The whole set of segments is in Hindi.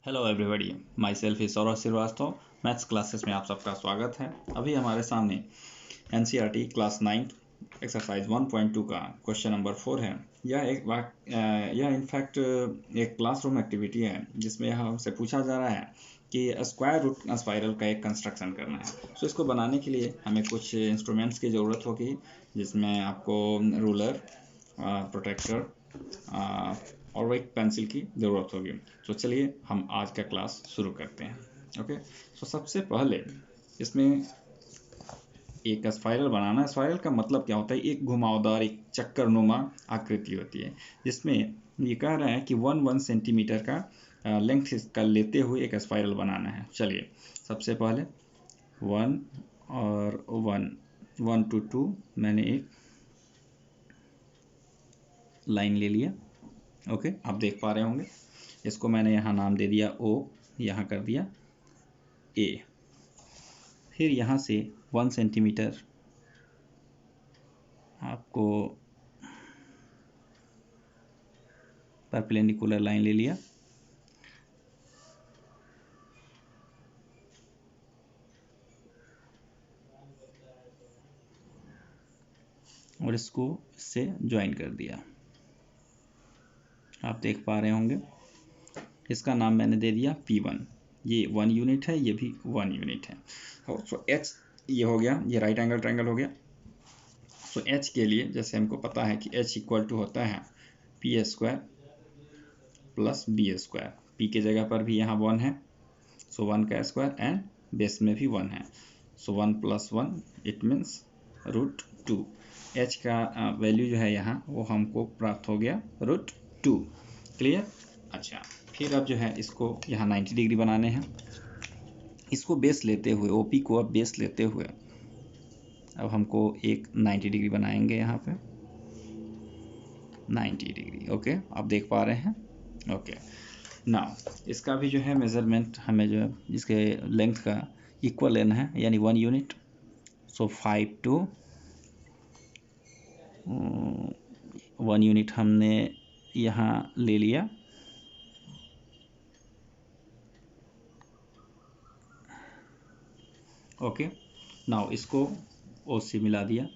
Hello everybody, my self is Saurabh Shrivastava. Maths classes में आप सबका स्वागत है। अभी हमारे सामने एनसीईआरटी क्लास 9 एक्सरसाइज 1.2 का क्वेश्चन नंबर 4 है। यह इनफैक्ट एक क्लासरूम एक्टिविटी है जिसमें हमसे पूछा जा रहा है कि स्क्वायर रूट स्पाइरल का एक कंस्ट्रक्शन करना है। सो इसको बनाने के लिए हमें कुछ इंस्ट्रूमेंट्स की ज़रूरत होगी, जिसमें आपको रूलर, प्रोटेक्टर और एक पेंसिल की ज़रूरत होगी। तो चलिए हम आज का क्लास शुरू करते हैं। ओके, सो सबसे पहले इसमें एक स्पाइरल बनाना है। स्पाइरल का मतलब क्या होता है? एक घुमावदार, एक चक्करनुमा आकृति होती है, जिसमें ये कह रहा है कि 1 सेंटीमीटर का लेंथ इसका लेते हुए एक स्पाइरल बनाना है। चलिए सबसे पहले 1 और 1 to 2 मैंने एक लाइन ले लिया। ओके, आप देख पा रहे होंगे। इसको मैंने यहाँ नाम दे दिया O, यहाँ कर दिया A। फिर यहाँ से 1 सेंटीमीटर आपको परपेंडिकुलर लाइन ले लिया, और इसको इससे ज्वाइन कर दिया। आप देख पा रहे होंगे। इसका नाम मैंने दे दिया P1। ये 1 यूनिट है, ये भी 1 यूनिट है। और सो H ये हो गया, ये राइट एंगल ट्रायंगल हो गया। सो H के लिए जैसे हमको पता है कि H इक्वल टू होता है P² प्लस B²। P के जगह पर भी यहाँ 1 है, सो 1 का स्क्वायर, एंड बेस में भी 1 है, सो 1 + 1 इट मीन्स √2। H का वैल्यू जो है यहाँ वो हमको प्राप्त हो गया √2। क्लियर? अच्छा, फिर अब जो है इसको यहाँ 90 डिग्री बनाने हैं। इसको बेस लेते हुए, OP को अब बेस लेते हुए अब हमको एक 90 डिग्री बनाएंगे यहाँ पे 90 डिग्री। ओके, आप देख पा रहे हैं। ओके, नाउ इसका भी जो है मेज़रमेंट हमें जो है इसके लेंथ का इक्वल लेना है, यानी 1 यूनिट। सो 5 to 1 यूनिट हमने यहाँ ले लिया। ओके, नाउ इसको O से मिला दिया।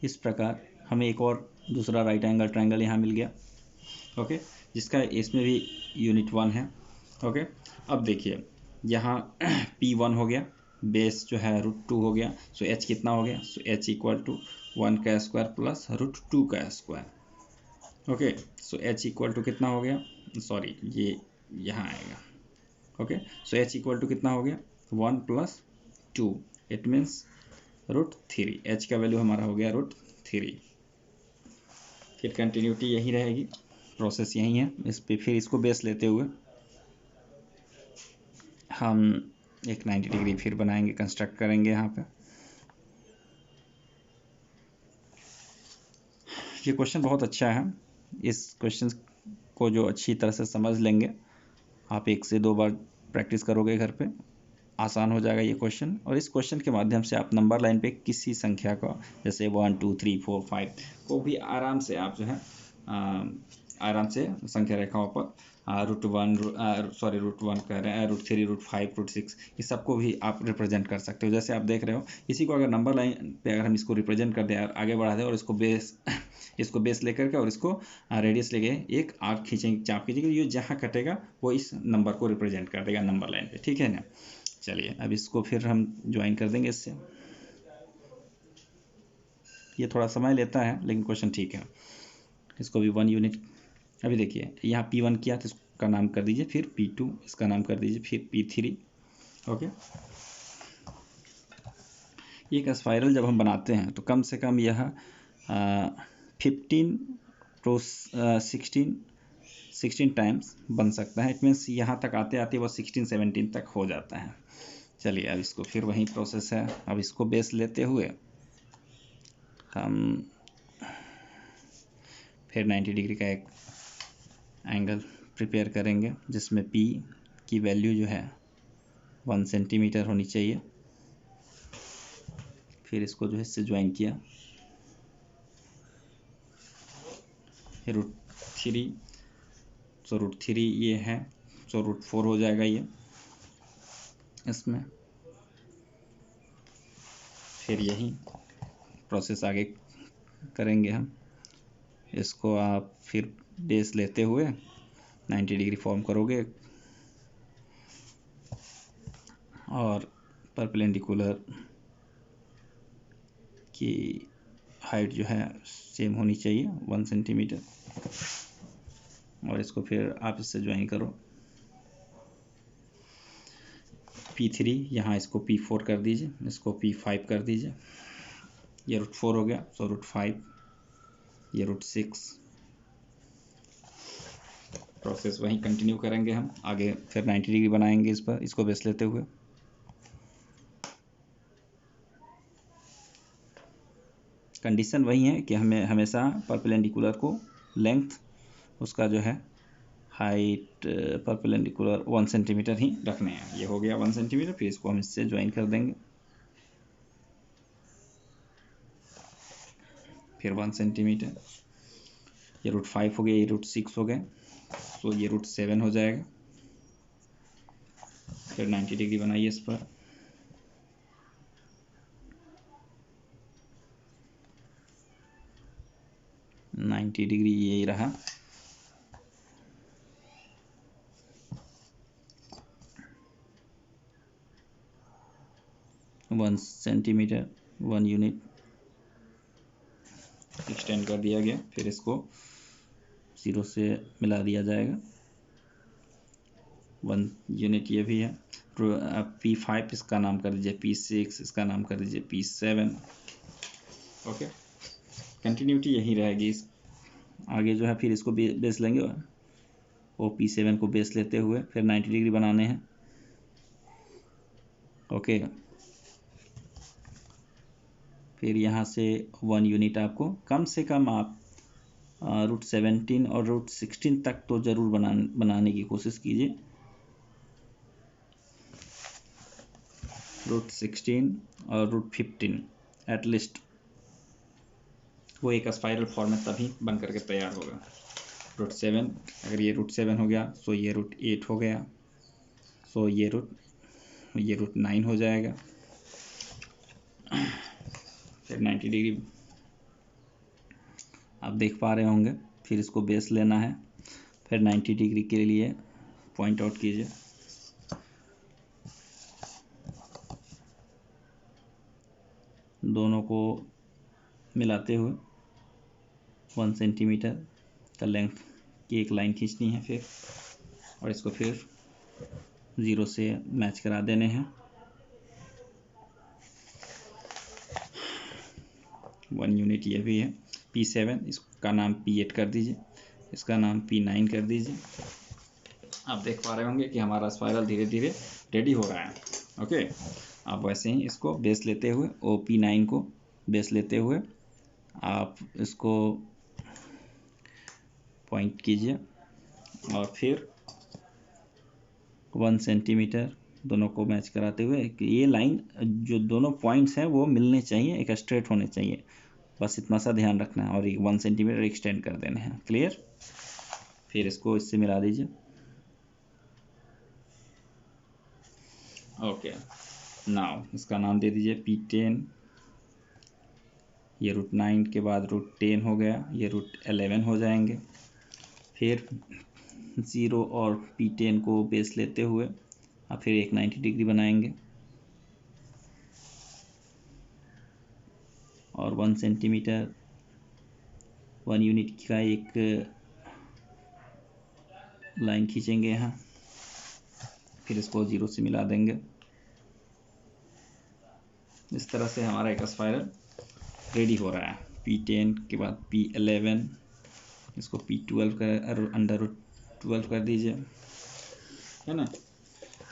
इस प्रकार हमें एक और दूसरा राइट एंगल ट्रायंगल यहाँ मिल गया। ओके, जिसका इसमें भी यूनिट 1 है। ओके, अब देखिए यहाँ P1 हो गया, बेस जो है √2 हो गया। सो H कितना हो गया? सो H इक्वल टू 1 का स्क्वायर प्लस √2 का square. Okay, so H equal to कितना हो गया? सॉरी, ये यहाँ आएगा। Okay, so H equal to कितना हो गया? 1 + 2 इट मीन्स √3। H का वैल्यू हमारा हो गया √3। फिर कंटिन्यूटी यही रहेगी, प्रोसेस यही है। इस पे फिर इसको बेस लेते हुए हम एक 90 डिग्री फिर बनाएंगे, कंस्ट्रक्ट करेंगे यहाँ पे। ये क्वेश्चन बहुत अच्छा है। इस क्वेश्चन को जो अच्छी तरह से समझ लेंगे, आप 1 से 2 बार प्रैक्टिस करोगे घर पे, आसान हो जाएगा ये क्वेश्चन। और इस क्वेश्चन के माध्यम से आप नंबर लाइन पे किसी संख्या का, जैसे 1 2 3 4 5 को भी आराम से आप जो है आराम से संख्या रेखाओं पर √1 कह रहे हैं, √3 √5 √6 इस सबको भी आप रिप्रेजेंट कर सकते हो। जैसे आप देख रहे हो, इसी को अगर नंबर लाइन पे अगर हम इसको रिप्रेजेंट कर दें और आगे बढ़ा दें, और इसको बेस लेकर के और इसको रेडियस लेके एक आर्क खींचेंगे, चाप खींचेंगे, ये जहाँ कटेगा वो इस नंबर को रिप्रेजेंट कर देगा नंबर लाइन पे। ठीक है ना? चलिए अब इसको फिर हम ज्वाइन कर देंगे इससे। ये थोड़ा समय लेता है लेकिन क्वेश्चन ठीक है। इसको भी 1 यूनिट। अभी देखिए यहाँ P1 किया तो इसका नाम कर दीजिए, फिर P2 इसका नाम कर दीजिए, फिर P3। ओके, एक स्पाइरल जब हम बनाते हैं तो कम से कम यह 15 to 16 टाइम्स बन सकता है। इट मीन्स यहाँ तक आते आते वो 16 17 तक हो जाता है। चलिए अब इसको फिर वही प्रोसेस है। अब इसको बेस लेते हुए हम फिर 90 डिग्री का एक एंगल प्रिपेयर करेंगे, जिसमें P की वैल्यू जो है 1 सेंटीमीटर होनी चाहिए। फिर इसको जो है इससे ज्वाइन किया। √3, सो √3 ये है, सो √4 हो जाएगा ये इसमें। फिर यही प्रोसेस आगे करेंगे हम। इसको आप फिर बेस लेते हुए 90 डिग्री फॉर्म करोगे और परपेंडिकुलर की हाइट जो है सेम होनी चाहिए 1 सेंटीमीटर, और इसको फिर आप इससे ज्वाइन करो। P3 यहाँ इसको P4 कर दीजिए, इसको P5 कर दीजिए। ये √4 हो गया, सो √5, ये √6। प्रोसेस वहीं कंटिन्यू करेंगे हम आगे, फिर 90 डिग्री बनाएंगे इस पर, इसको बेस लेते हुए। कंडीशन वही है कि हमें हमेशा परपेंडिकुलर को लेंथ उसका जो है हाइट परपेंडिकुलर 1 सेंटीमीटर ही रखने हैं। ये हो गया 1 सेंटीमीटर, फिर इसको हम इससे ज्वाइन कर देंगे, फिर 1 सेंटीमीटर। ये √5 हो गया, ये √6 हो गए, तो ये √7 हो जाएगा। फिर 90 डिग्री बनाइए इस पर। $90 यही रहा। वन सेंटीमीटर 1 यूनिट एक्सटेंड कर दिया गया। फिर इसको 0 से मिला दिया जाएगा। 1 यूनिट ये भी है। P5 इसका नाम कर दीजिए P6, इसका नाम कर दीजिए P7। ओके, कंटिन्यूटी यही रहेगी। इस आगे जो है फिर इसको बेस लेंगे, वो P7 को बेस लेते हुए फिर 90 डिग्री बनाने हैं। ओके, फिर यहाँ से 1 यूनिट आपको कम से कम आप √17 और √16 तक तो ज़रूर बनाने की कोशिश कीजिए। √16 और √15 एटलीस्ट, वो एक स्पाइरल फॉर्म में तभी बन करके तैयार होगा। √7, अगर ये √7 हो गया, सो ये √8 हो गया, सो ये √9 हो जाएगा। फिर 90 डिग्री आप देख पा रहे होंगे। फिर इसको बेस लेना है, फिर 90 डिग्री के लिए पॉइंट आउट कीजिए। दोनों को मिलाते हुए 1 सेंटीमीटर का लेंथ की एक लाइन खींचनी है फिर, और इसको फिर 0 से मैच करा देने हैं। 1 यूनिट ये भी है। P7, इसका नाम P8 कर दीजिए, इसका नाम P9 कर दीजिए। आप देख पा रहे होंगे कि हमारा स्पाइरल धीरे धीरे रेडी हो रहा है। ओके, आप वैसे ही इसको बेस लेते हुए P9 को बेस लेते हुए आप इसको पॉइंट कीजिए, और फिर 1 सेंटीमीटर दोनों को मैच कराते हुए ये लाइन जो दोनों पॉइंट्स हैं वो मिलने चाहिए, एक स्ट्रेट होने चाहिए, बस इतना सा ध्यान रखना है। और 1 सेंटीमीटर एक्सटेंड कर देने हैं। क्लियर? फिर इसको इससे मिला दीजिए। ओके, नाउ इसका नाम दे दीजिए P10। ये √9 के बाद √10 हो गया, ये √11 हो जाएंगे। फिर 0 और P10 को बेस लेते हुए आप फिर एक 90 डिग्री बनाएंगे, और 1 सेंटीमीटर 1 यूनिट का एक लाइन खींचेंगे यहाँ, फिर इसको 0 से मिला देंगे। इस तरह से हमारा एक स्पाइरल रेडी हो रहा है। P10 के बाद P11, इसको P12 कर अंडर √12 कर दीजिए, है ना।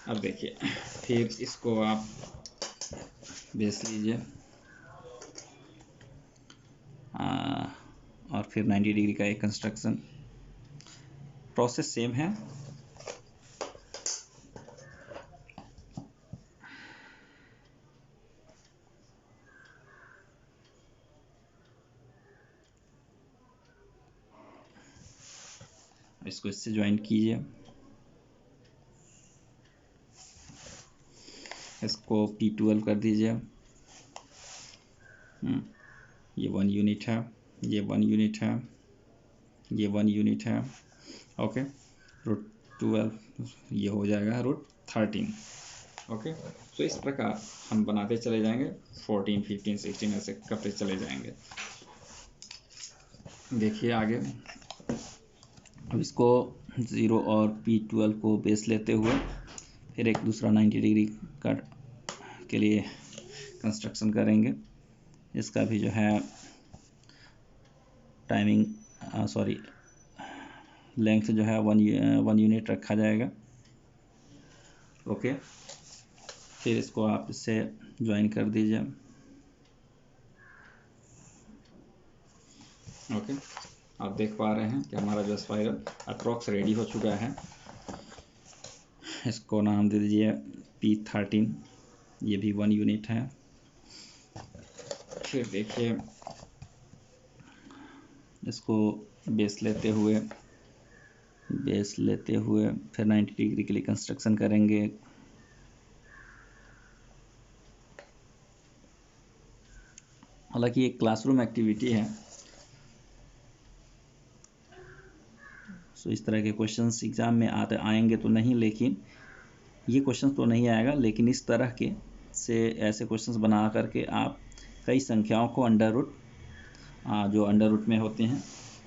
अब देखिए, फिर इसको आप बेस लीजिए, और फिर 90 डिग्री का एक कंस्ट्रक्शन। प्रोसेस सेम है। इसको इससे ज्वाइन कीजिए, इसको P12 कर दीजिए। ये 1 यूनिट है, ये 1 यूनिट है, ये 1 यूनिट है। ओके, रूट 12 ये हो जाएगा रूट 13। ओके, तो इस प्रकार हम बनाते चले जाएंगे, 14, 15, 16 ऐसे करते चले जाएंगे। देखिए आगे, अब इसको 0 और P12 को बेस लेते हुए फिर एक दूसरा 90 डिग्री का के लिए कंस्ट्रक्शन करेंगे। इसका भी जो है टाइमिंग सॉरी लेंथ जो है 1 यूनिट रखा जाएगा। ओके, फिर इसको आप इससे ज्वाइन कर दीजिए। ओके, आप देख पा रहे हैं कि हमारा जो स्पाइरल अप्रॉक्स रेडी हो चुका है। इसको नाम दे दीजिए P13, ये भी 1 यूनिट है। फिर देखिए, इसको बेस लेते हुए फिर 90 डिग्री के लिए कंस्ट्रक्शन करेंगे। हालांकि ये क्लासरूम एक्टिविटी है, सो इस तरह के क्वेश्चंस एग्ज़ाम में आएंगे तो नहीं, लेकिन ये क्वेश्चन तो नहीं आएगा, लेकिन इस तरह के से ऐसे क्वेश्चंस बना करके आप कई संख्याओं को जो अंडर रूट में होते हैं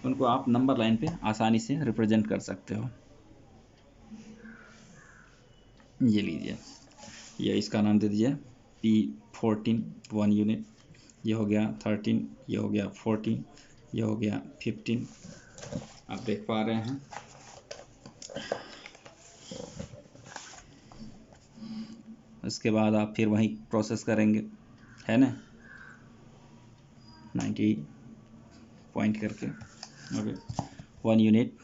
उनको आप नंबर लाइन पे आसानी से रिप्रेजेंट कर सकते हो। ये लीजिए, ये इसका नाम दे दीजिए P14 1 यूनिट। ये हो गया 13, ये हो गया 14, ये हो गया 15। आप देख पा रहे हैं। इसके बाद आप फिर वही प्रोसेस करेंगे, है ना, 90 पॉइंट करके। ओके, 1 यूनिट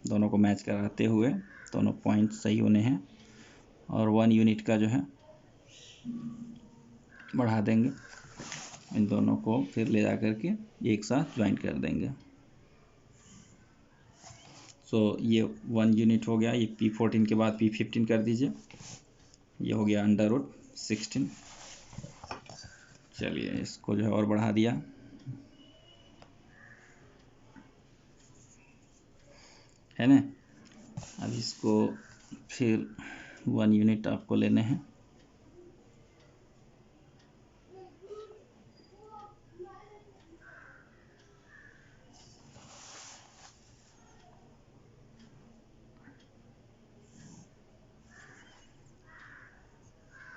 दोनों को मैच कराते हुए दोनों पॉइंट सही होने हैं, और 1 यूनिट का जो है बढ़ा देंगे। इन दोनों को फिर ले जा करके एक साथ ज्वाइन कर देंगे। सो ये 1 यूनिट हो गया। ये P14 के बाद P15 कर दीजिए। ये हो गया अंडर रूट 16। चलिए इसको जो है और बढ़ा दिया, है ना। अब इसको फिर 1 यूनिट आपको लेने हैं।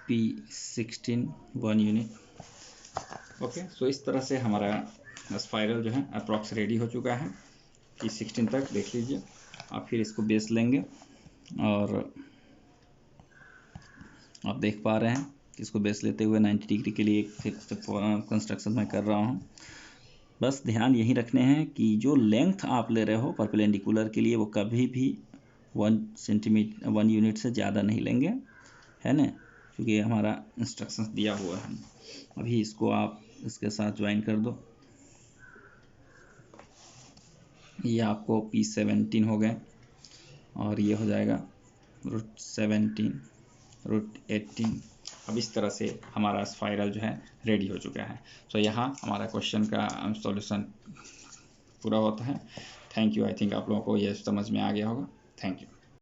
P16 1 unit. ओके, सो इस तरह से हमारा स्पाइरल जो है अप्रॉक्स रेडी हो चुका है। P16 तक देख लीजिए। आप फिर इसको बेस लेंगे, और आप देख पा रहे हैं कि इसको बेस लेते हुए 90 डिग्री के लिए फिर कंस्ट्रक्शन मैं कर रहा हूँ। बस ध्यान यही रखने हैं कि जो लेंथ आप ले रहे हो परपेंडिकुलर के लिए, वो कभी भी 1 यूनिट से ज़्यादा नहीं लेंगे, है ना, क्योंकि हमारा इंस्ट्रक्शंस दिया हुआ है। अभी इसको आप इसके साथ ज्वाइन कर दो। ये आपको P17 हो गए, और ये हो जाएगा रूट 17, रूट 18। अब इस तरह से हमारा स्पाइरल जो है रेडी हो चुका है। तो यहाँ हमारा क्वेश्चन का सॉल्यूशन पूरा होता है। Thank you. आई थिंक आप लोगों को ये समझ में आ गया होगा। Thank you.